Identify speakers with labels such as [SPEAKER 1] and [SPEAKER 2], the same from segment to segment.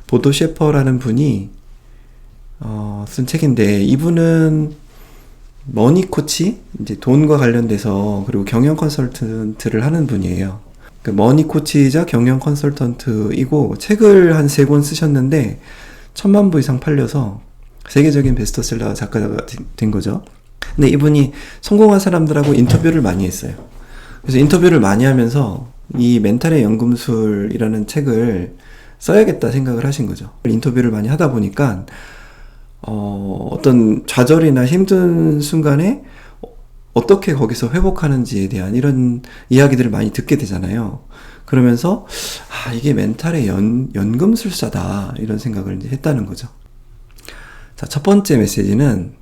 [SPEAKER 1] 보도 셰퍼라는 분이 쓴 책인데, 이분은 머니 코치, 이제 돈과 관련돼서, 그리고 경영 컨설턴트를 하는 분이에요. 그 머니 코치이자 경영 컨설턴트이고, 책을 한 3권 쓰셨는데 1000만 부 이상 팔려서 세계적인 베스트셀러 작가가 된 거죠. 근데 이분이 성공한 사람들하고 인터뷰를 많이 했어요. 그래서 인터뷰를 많이 하면서 이 멘탈의 연금술이라는 책을 써야겠다 생각을 하신 거죠. 인터뷰를 많이 하다 보니까 어떤 좌절이나 힘든 순간에 어떻게 거기서 회복하는지에 대한 이런 이야기들을 많이 듣게 되잖아요. 그러면서 이게 멘탈의 연금술사다, 이런 생각을 이제 했다는 거죠. 자, 첫 번째 메시지는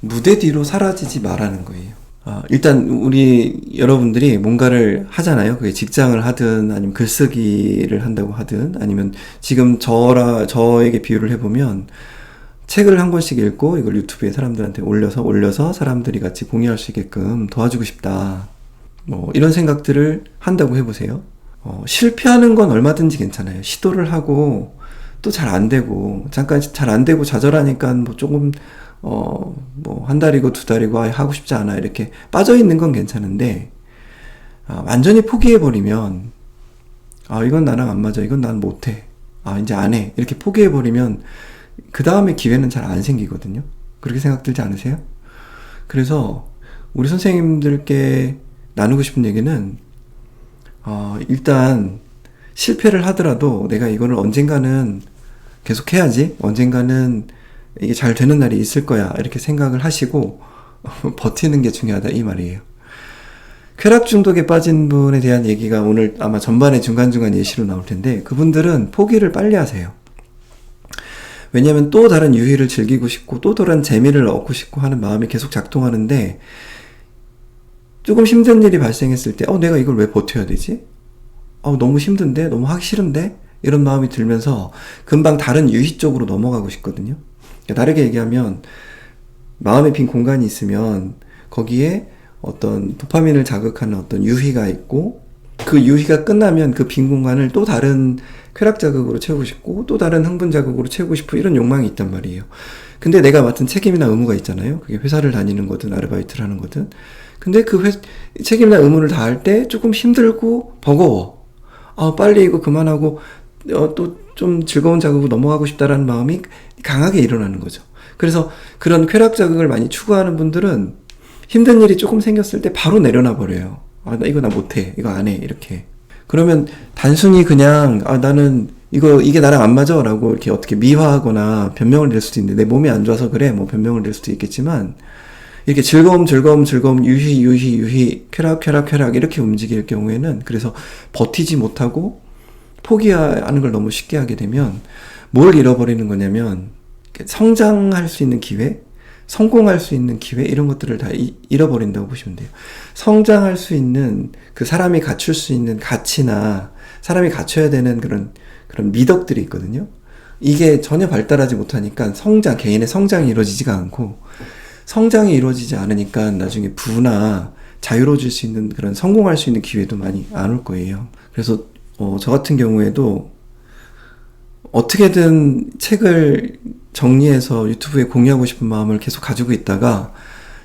[SPEAKER 1] 무대 뒤로 사라지지 말라는 거예요. 일단 우리 여러분들이 뭔가를 하잖아요. 그게 직장을 하든 아니면 글쓰기를 한다고 하든, 아니면 지금 저에게 비유를 해보면 책을 한 권씩 읽고 이걸 유튜브에 사람들한테 올려서 사람들이 같이 공유할 수 있게끔 도와주고 싶다, 뭐 이런 생각들을 한다고 해보세요. 실패하는 건 얼마든지 괜찮아요. 시도를 하고 또 잘 안 되고, 잠깐 잘 안 되고 좌절하니까 뭐 조금 뭐 한 달이고 2달이고 하고 싶지 않아, 이렇게 빠져 있는 건 괜찮은데, 완전히 포기해버리면 이건 나랑 안 맞아, 이건 난 못해, 이제 안 해, 이렇게 포기해버리면 그 다음에 기회는 잘 안 생기거든요. 그렇게 생각 들지 않으세요? 그래서 우리 선생님들께 나누고 싶은 얘기는, 일단 실패를 하더라도 내가 이거를 언젠가는 계속 해야지, 언젠가는 이게 잘 되는 날이 있을 거야, 이렇게 생각을 하시고 버티는 게 중요하다, 이 말이에요. 쾌락 중독에 빠진 분에 대한 얘기가 오늘 아마 전반에 중간중간 예시로 나올 텐데, 그분들은 포기를 빨리 하세요. 왜냐하면 또 다른 유희를 즐기고 싶고 또 다른 재미를 얻고 싶고 하는 마음이 계속 작동하는데, 조금 힘든 일이 발생했을 때 내가 이걸 왜 버텨야 되지? 너무 힘든데? 너무 하기 싫은데? 이런 마음이 들면서 금방 다른 유희 쪽으로 넘어가고 싶거든요. 다르게 얘기하면, 마음에 빈 공간이 있으면 거기에 어떤 도파민을 자극하는 어떤 유희가 있고, 그 유희가 끝나면 그 빈 공간을 또 다른 쾌락 자극으로 채우고 싶고 또 다른 흥분 자극으로 채우고 싶고, 이런 욕망이 있단 말이에요. 근데 내가 맡은 책임이나 의무가 있잖아요. 그게 회사를 다니는 거든 아르바이트를 하는 거든. 근데 그 책임이나 의무를 다할 때 조금 힘들고 버거워. 빨리 이거 그만하고 또 좀 즐거운 자극으로 넘어가고 싶다라는 마음이 강하게 일어나는 거죠. 그래서 그런 쾌락 자극을 많이 추구하는 분들은 힘든 일이 조금 생겼을 때 바로 내려놔 버려요. 이거 나 못해, 이거 안 해, 이렇게. 그러면 단순히 그냥 나는 이게 나랑 안 맞아 라고 이렇게 어떻게 미화하거나 변명을 낼 수도 있는데, 내 몸이 안 좋아서 그래, 뭐 변명을 낼 수도 있겠지만, 이렇게 즐거움 유희 쾌락 이렇게 움직일 경우에는, 그래서 버티지 못하고 포기하는 걸 너무 쉽게 하게 되면 뭘 잃어버리는 거냐면, 성장할 수 있는 기회, 성공할 수 있는 기회, 이런 것들을 다 잃어버린다고 보시면 돼요. 성장할 수 있는, 그 사람이 갖출 수 있는 가치나 사람이 갖춰야 되는 그런 미덕들이 있거든요. 이게 전혀 발달하지 못하니까 개인의 성장이 이루어지지가 않고, 성장이 이루어지지 않으니까 나중에 부나 자유로워질 수 있는, 그런 성공할 수 있는 기회도 많이 안 올 거예요. 그래서 저 같은 경우에도 어떻게든 책을 정리해서 유튜브에 공유하고 싶은 마음을 계속 가지고 있다가,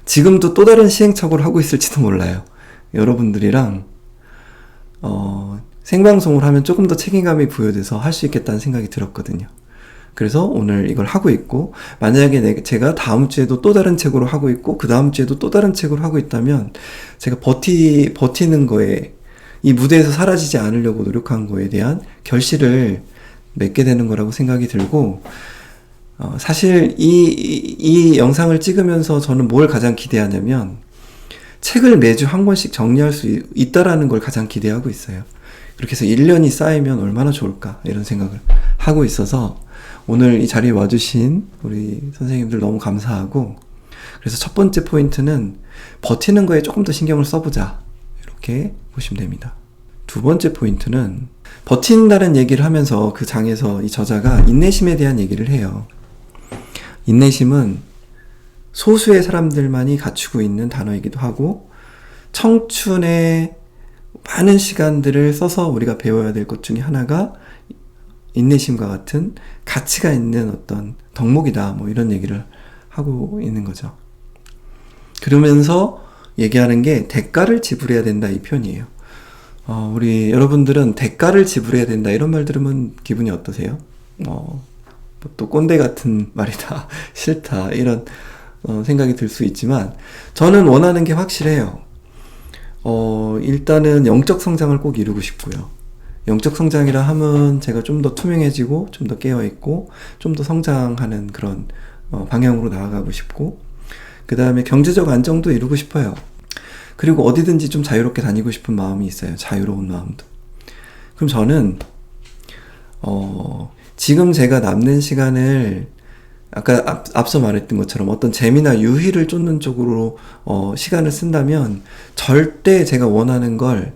[SPEAKER 1] 지금도 또 다른 시행착오를 하고 있을지도 몰라요. 여러분들이랑 생방송을 하면 조금 더 책임감이 부여돼서 할 수 있겠다는 생각이 들었거든요. 그래서 오늘 이걸 하고 있고, 만약에 제가 다음 주에도 또 다른 책으로 하고 있고 그 다음 주에도 또 다른 책으로 하고 있다면, 제가 버티는 거에, 이 무대에서 사라지지 않으려고 노력한 거에 대한 결실을 맺게 되는 거라고 생각이 들고, 사실 이 영상을 찍으면서 저는 뭘 가장 기대하냐면, 책을 매주 한 권씩 정리할 수 있다라는 걸 가장 기대하고 있어요. 그렇게 해서 1년이 쌓이면 얼마나 좋을까, 이런 생각을 하고 있어서, 오늘 이 자리에 와주신 우리 선생님들 너무 감사하고, 그래서 첫 번째 포인트는 버티는 거에 조금 더 신경을 써보자, 이렇게 보시면 됩니다. 두 번째 포인트는, 버틴다는 얘기를 하면서 그 장에서 이 저자가 인내심에 대한 얘기를 해요. 인내심은 소수의 사람들만이 갖추고 있는 단어이기도 하고, 청춘의 많은 시간들을 써서 우리가 배워야 될 것 중에 하나가 인내심과 같은 가치가 있는 어떤 덕목이다. 뭐 이런 얘기를 하고 있는 거죠. 그러면서 얘기하는 게 대가를 지불해야 된다 이 표현이에요. 우리 여러분들은 대가를 지불해야 된다 이런 말 들으면 기분이 어떠세요? 또 꼰대 같은 말이다, 싫다 이런 생각이 들 수 있지만 저는 원하는 게 확실해요. 일단은 영적 성장을 꼭 이루고 싶고요. 영적 성장이라 하면 제가 좀 더 투명해지고 좀 더 깨어있고 좀 더 성장하는 그런 방향으로 나아가고 싶고, 그 다음에 경제적 안정도 이루고 싶어요. 그리고 어디든지 좀 자유롭게 다니고 싶은 마음이 있어요. 자유로운 마음도. 그럼 저는 지금 제가 남는 시간을 아까 앞서 말했던 것처럼 어떤 재미나 유희를 쫓는 쪽으로 시간을 쓴다면 절대 제가 원하는 걸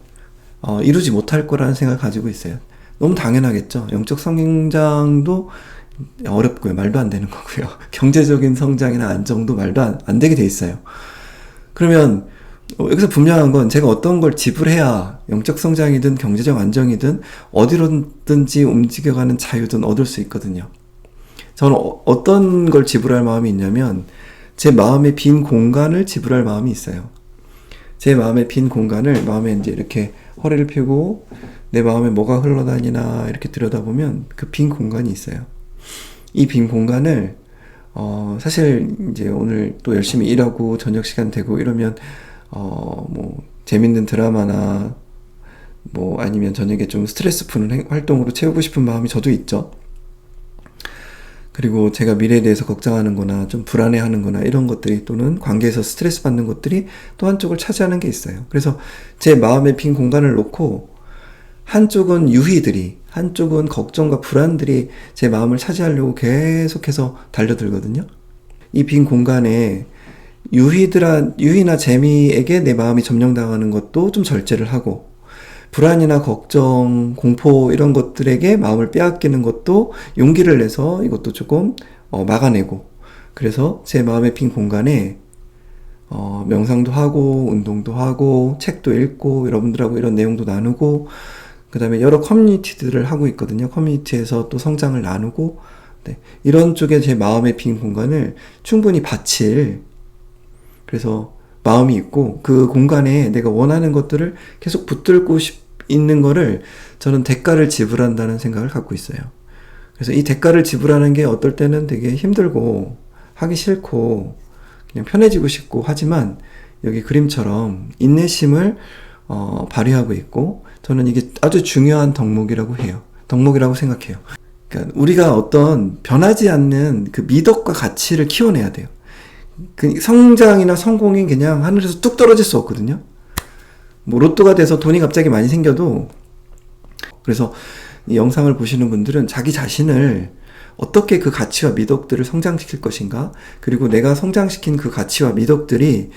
[SPEAKER 1] 이루지 못할 거라는 생각을 가지고 있어요. 너무 당연하겠죠. 영적 성장도 어렵고요. 말도 안 되는 거고요. 경제적인 성장이나 안정도 말도 안 되게 돼 있어요. 그러면 여기서 분명한 건 제가 어떤 걸 지불해야 영적 성장이든 경제적 안정이든 어디로든지 움직여가는 자유든 얻을 수 있거든요. 저는 어떤 걸 지불할 마음이 있냐면 제 마음의 빈 공간을 지불할 마음이 있어요. 제 마음의 빈 공간을 마음에 이제 이렇게 허리를 펴고 내 마음에 뭐가 흘러다니나 이렇게 들여다보면 그 빈 공간이 있어요. 이 빈 공간을 사실 이제 오늘 또 열심히 일하고 저녁 시간 되고 이러면 뭐 재밌는 드라마나 뭐 아니면 저녁에 좀 스트레스 푸는 활동으로 채우고 싶은 마음이 저도 있죠. 그리고 제가 미래에 대해서 걱정하는 거나 좀 불안해하는 거나 이런 것들이, 또는 관계에서 스트레스 받는 것들이 또 한쪽을 차지하는 게 있어요. 그래서 제 마음의 빈 공간을 놓고 한쪽은 유희들이, 한쪽은 걱정과 불안들이 제 마음을 차지하려고 계속해서 달려들거든요. 이 빈 공간에 유희나 재미에게 내 마음이 점령당하는 것도 좀 절제를 하고, 불안이나 걱정, 공포 이런 것들에게 마음을 빼앗기는 것도 용기를 내서 이것도 조금 막아내고, 그래서 제 마음의 빈 공간에 명상도 하고 운동도 하고 책도 읽고 여러분들하고 이런 내용도 나누고, 그 다음에 여러 커뮤니티들을 하고 있거든요. 커뮤니티에서 또 성장을 나누고, 네, 이런 쪽에 제 마음의 빈 공간을 충분히 바칠, 그래서 마음이 있고 그 공간에 내가 원하는 것들을 계속 붙들고 있는 거를 저는 대가를 지불한다는 생각을 갖고 있어요. 그래서 이 대가를 지불하는 게 어떨 때는 되게 힘들고 하기 싫고 그냥 편해지고 싶고 하지만, 여기 그림처럼 인내심을 발휘하고 있고, 저는 이게 아주 중요한 덕목이라고 해요. 덕목이라고 생각해요. 그러니까 우리가 어떤 변하지 않는 그 미덕과 가치를 키워내야 돼요. 그 성장이나 성공이 그냥 하늘에서 뚝 떨어질 수 없거든요. 뭐 로또가 돼서 돈이 갑자기 많이 생겨도, 그래서 이 영상을 보시는 분들은 자기 자신을 어떻게 그 가치와 미덕들을 성장시킬 것인가, 그리고 내가 성장시킨 그 가치와 미덕들이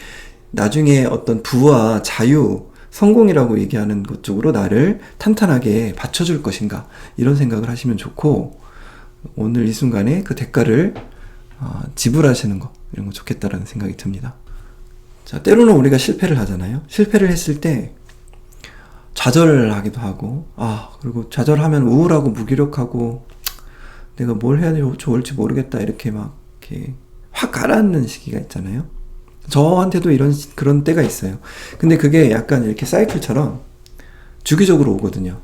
[SPEAKER 1] 나중에 어떤 부와 자유, 성공이라고 얘기하는 것 쪽으로 나를 탄탄하게 받쳐줄 것인가, 이런 생각을 하시면 좋고, 오늘 이 순간에 그 대가를 지불하시는 거, 이런 거 좋겠다라는 생각이 듭니다. 자, 때로는 우리가 실패를 하잖아요. 실패를 했을 때 좌절을 하기도 하고, 그리고 좌절하면 우울하고 무기력하고 내가 뭘 해야 좋을지 모르겠다, 이렇게 막 이렇게 확 가라앉는 시기가 있잖아요. 저한테도 그런 때가 있어요. 근데 그게 약간 이렇게 사이클처럼 주기적으로 오거든요.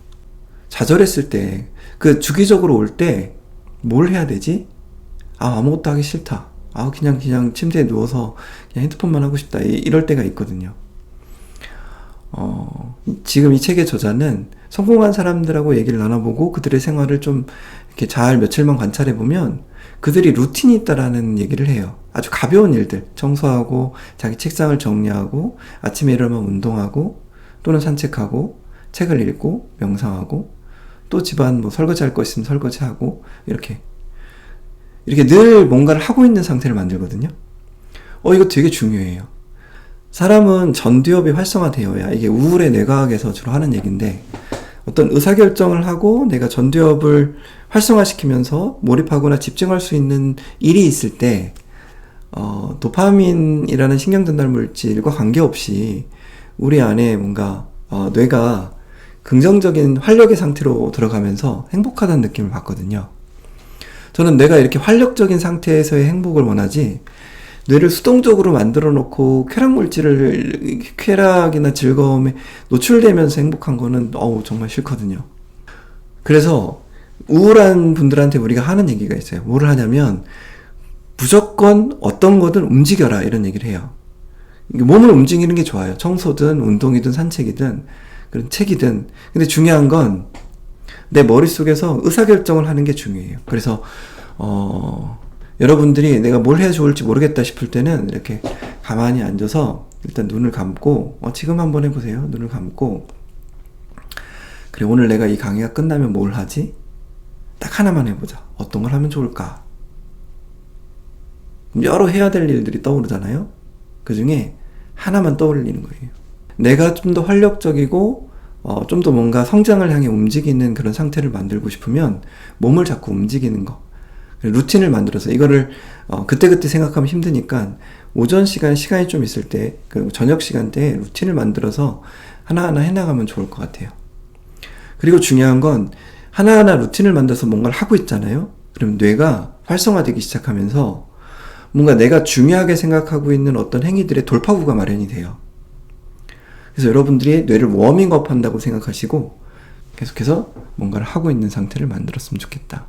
[SPEAKER 1] 좌절했을 때, 그 주기적으로 올 때 뭘 해야 되지? 아무것도 하기 싫다. 그냥 침대에 누워서 그냥 핸드폰만 하고 싶다. 이럴 때가 있거든요. 지금 이 책의 저자는 성공한 사람들하고 얘기를 나눠보고 그들의 생활을 좀 이렇게 잘 며칠만 관찰해보면 그들이 루틴이 있다라는 얘기를 해요. 아주 가벼운 일들, 청소하고 자기 책상을 정리하고 아침에 일어나면 운동하고 또는 산책하고 책을 읽고 명상하고 또 집안 뭐 설거지할 거 있으면 설거지하고 이렇게 늘 뭔가를 하고 있는 상태를 만들거든요. 이거 되게 중요해요. 사람은 전두엽이 활성화되어야, 이게 우울의 뇌과학에서 주로 하는 얘기인데, 어떤 의사결정을 하고 내가 전두엽을 활성화시키면서 몰입하거나 집중할 수 있는 일이 있을 때 도파민이라는 신경전달 물질과 관계없이 우리 안에 뭔가 뇌가 긍정적인 활력의 상태로 들어가면서 행복하다는 느낌을 받거든요. 저는 내가 이렇게 활력적인 상태에서의 행복을 원하지, 뇌를 수동적으로 만들어 놓고 쾌락이나 즐거움에 노출되면서 행복한 거는 정말 싫거든요. 그래서 우울한 분들한테 우리가 하는 얘기가 있어요. 뭐를 하냐면 무조건 어떤 거든 움직여라, 이런 얘기를 해요. 몸을 움직이는 게 좋아요. 청소든 운동이든 산책이든 그런 책이든. 근데 중요한 건 내 머릿속에서 의사결정을 하는 게 중요해요. 그래서 여러분들이 내가 뭘 해야 좋을지 모르겠다 싶을 때는 이렇게 가만히 앉아서 일단 눈을 감고, 지금 한번 해보세요. 눈을 감고, 그래, 오늘 내가 이 강의가 끝나면 뭘 하지? 딱 하나만 해보자. 어떤 걸 하면 좋을까? 여러 해야 될 일들이 떠오르잖아요. 그 중에 하나만 떠올리는 거예요. 내가 좀 더 활력적이고 좀 더 뭔가 성장을 향해 움직이는 그런 상태를 만들고 싶으면 몸을 자꾸 움직이는 거, 루틴을 만들어서 이거를 그때그때 생각하면 힘드니까 오전 시간이 좀 있을 때, 그리고 저녁 시간대에 루틴을 만들어서 하나하나 해나가면 좋을 것 같아요. 그리고 중요한 건 하나하나 루틴을 만들어서 뭔가를 하고 있잖아요. 그럼 뇌가 활성화되기 시작하면서 뭔가 내가 중요하게 생각하고 있는 어떤 행위들의 돌파구가 마련이 돼요. 그래서 여러분들이 뇌를 워밍업 한다고 생각하시고 계속해서 뭔가를 하고 있는 상태를 만들었으면 좋겠다.